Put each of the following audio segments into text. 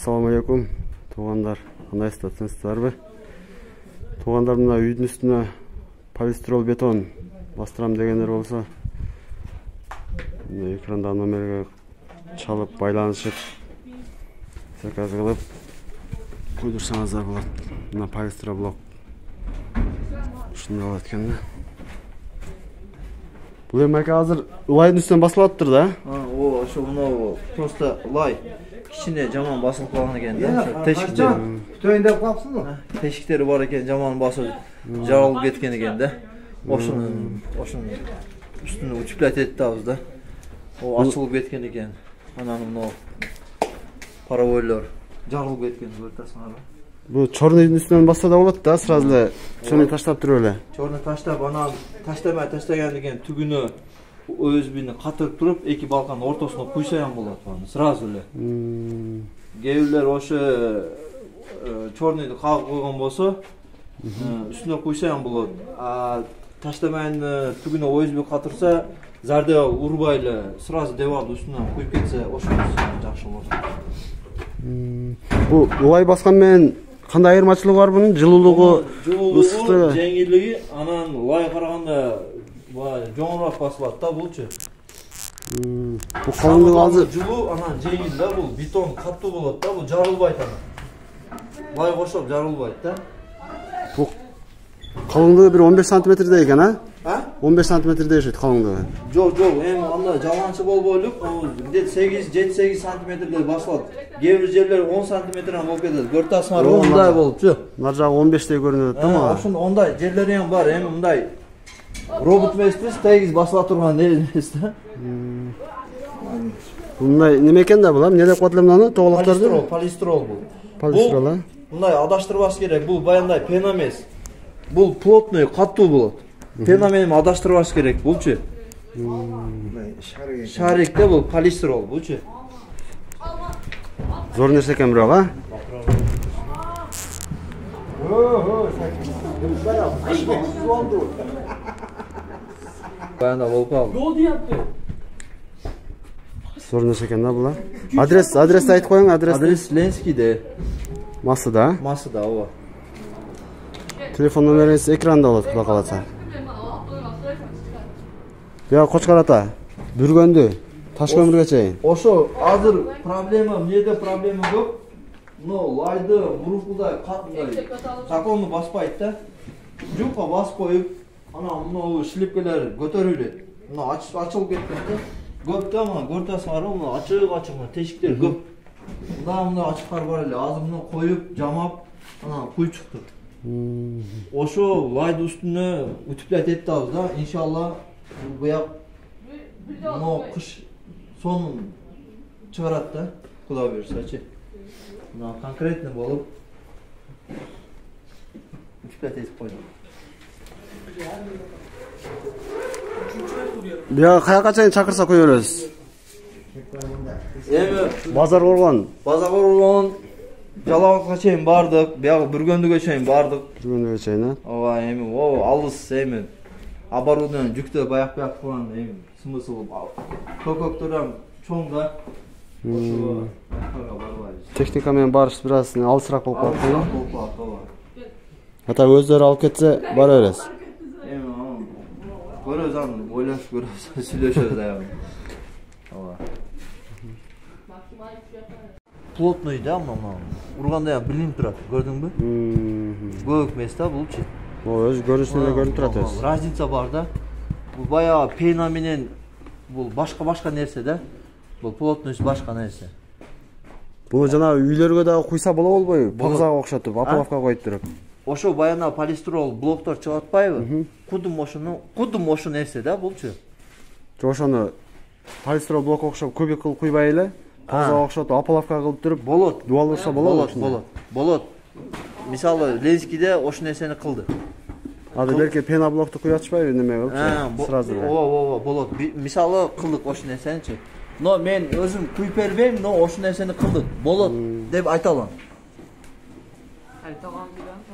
Assalamu alaikum туғандар, қандайсыздар, тыныстарбы? Туғандар мына үйдің үстіне полистирол бетон бастырам дегендер болса, экранда номерге чалып байланышып заказ кылып койдурсаңыздар болот. Мына полистирол блок ушундай болот экен да. Бул эми азыр лайдын үстүнөн басылып атыптыр да? Ошо мына просто лай кичине жаман басылып калган экен да. Тешиктер төйүндө калыпсыңбы? Тешиктери бар экен, жаман басып жарылып кеткен экен да. Ошонун үстүнө утеплять этебиз да. О ачылып кеткен экен. Анан мына паровойлор жарылып кеткен, көрүп Бул чорныйдын үстүнөн басса да болот да, сразу эле чорный таштап туруп эле. Чорный таштап, анан таштагандан кийин түгүнө өзбүнү катырып туруп, эки балканын ортосуна куйсаң болот аны, сразу эле. Кээ бирлер ошо чорныйды кагып койгон болсо, үстүнө куйсаң болот. А таштамайны түгүнө өзбү катырса, зарда урбай эле сразу девалды үстүнөн куюп кетсе, ошондо жакшы болот. Бул улай баскан менен кандай айырмачылыгы бар бунун? Жылуулугу, ысыктыгы, жеңилдиги, анан лай караганда жоңураак басылат да булчу. Бул калыңдыгы азыр жылуу, анан жеңил да, бул бетон катуу болот да, бул жарылбайт анан. Лай кошуп жарылбайт да. Бул калыңдыгы бир 15 сантиметрдей экен, а? 15 сантиметрдей ошойт калыңдыгы. Жок, эми анда жаланчы болбойлук, где-то 7-8 сантиметрдей басылат. Кээ бир жерлер 10 сантиметрден болуп кетет. Көрүп атасыңарбы, мындай болупчу. Нар жагы 15дей көрүнөт да мага. Ошондо ондай жерлери ham бар, эми мындай робот эмеспиз, тегиз басыла турган эмес да. Мындай неме экен да бул, эмне деп коет эле мынаны? Тоголокторду? Полистирол бул. Полистирол, а? Мындай адаштырбаш керек. Бул баяндай пена эмес. Бул плотный, катуу болот. Пена менен адаштырбаш керек булчу. Шарик да бул полистирол булчу. Зор нерсе экен бирок, а? Баянда болуп калды. Зор нерсе экен да бул, а? Адрес айтып коюң, Адрес Ленскийде. Масыда? Масыда, ооба. Телефон номериңиз экранда болот, кудай кааласа. Я Кочкар ата, Бүргөндү, Таш көмүргө чейин. Ошо азыр проблема, эмнеде проблема көп? Но лайды мурукудай катындай закону баспайт да. Жупа басып коюп, анан мына шлепкелер көтөрүлөт. Мына ачылып кеткен да. Көп да, мына көрүп атасыңарбы, мына ачык, мына тешиктер көп. Мына ачыктар бар эле, азыр мына коюп, жамап, анан куюп чыкты. Ошо лайды үстүнө утеплять этебиз да, иншалла буяк мына кыш сонун чыгарат да, Кудай буйрсачы. Мына конкретный болуп утеплять этип койдук. Бияга каяка чейин чакырса кое беребиз. Эми Базар коргон, Жалалыкка чейин бардык, бияга Бүргөндүгө чейин бардык. Бүргөндүгө чейин, а? Ооба, эми алыс эми оборудование жүктө баяк кылган, эми смысл көкөктөр ham чоң да. Ошо барбайбыз. Техника менен барыш бир аз алысыраак болуп калат, да? Болуп калат, ооба. Ата өздөрү алып кетсе, бара бересиз. Эми көрөбүз аны, ойлошуп көрөбүз, сүйлөшөбүз аябай. Ооба. Плотный да, мына урганда ham билинип турат, көрдүңбү? Көк эмес да булчу. Өз көрүнүшүнөн эле көрүнүп турат өзү. Разница бар да. Бул баягы пена менен бул башка нерсе да. Бул плотность башка нерсе. Буну жана үйлөргө дагы куйса боло болбойбу? Павзага окшотуп, апалавка коюп туруп. Ошо баяна полистирол блоктор чыгып атпайбы? Кудум ошо нерсе да булчу. Ошону полистирол блок окшоп кубик кылып куйбай эле, павзага окшотуп, апалавка кылып туруп, болот. Дуал урса болобу? Болот. Мисалы Ленскийде ошо нерсени кылды. Ады берке пена блокту куюп атышпайбы неме болчу? Сразу эле. Ооба, болот. Мисалы кылдык ошо нерсеничи. Но мен өзүм куюп бербейм, но ошо нерсени кылдык. Болот деп айта алам.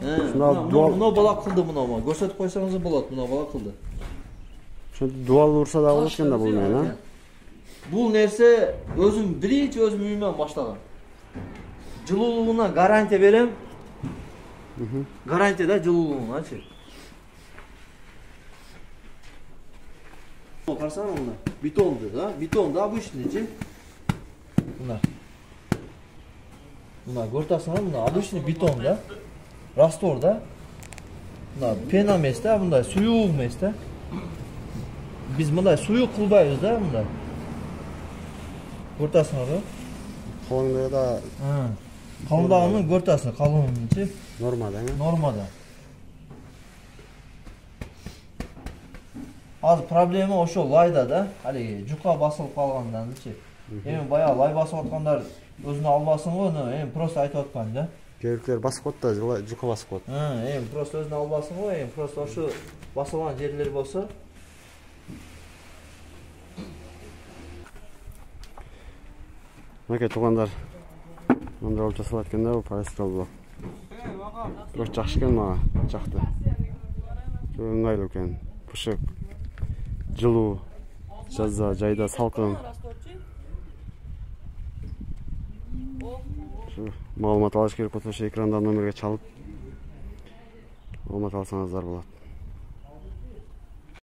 Мына бала кылды, мына көрсөтүп койсоңуз болот, мына бала кылды. Ошо дуал урса да болот экен да бул менен, а? Бул нерсе өзүм биринчи өзүм үйүмөн баштагам. Жылуулугуна гарантия берем. Гарантия да жылуулугуначы. Карасаң мына бетонду да, бетонду обычныйчы. Мына. Мына көртасың мына обычный бетон да. Раствор да. Мына пена эмес да, мындай суюк эмес да. Биз мындай суюк кылбайбыз да, мындай. Көртасың да. Колуңда да Kalındağının görtasını kalınınca normada mı? Normada. Az problemi o şu layda da hali juka basılıp kalgandan çi. Hem bayağı lay basıp atkanlar özünü albasın onu hem prosto aytып atkan da. Gerekler basıp atdı, juka basıp atdı. Hem prosto özünü albasın o hem prosto şu basılan yerleri bolsa Maka tugandar Manda ol жасап атканда бул полистирол блок. Бирок жакшы экен мага, жакты. Ыңгайлуу экен. Бышык, жылуу, жазда, жайда салкын. Маалымат алыш керек болсо экрандан номерге чалып маалымат алсаңыздар болот.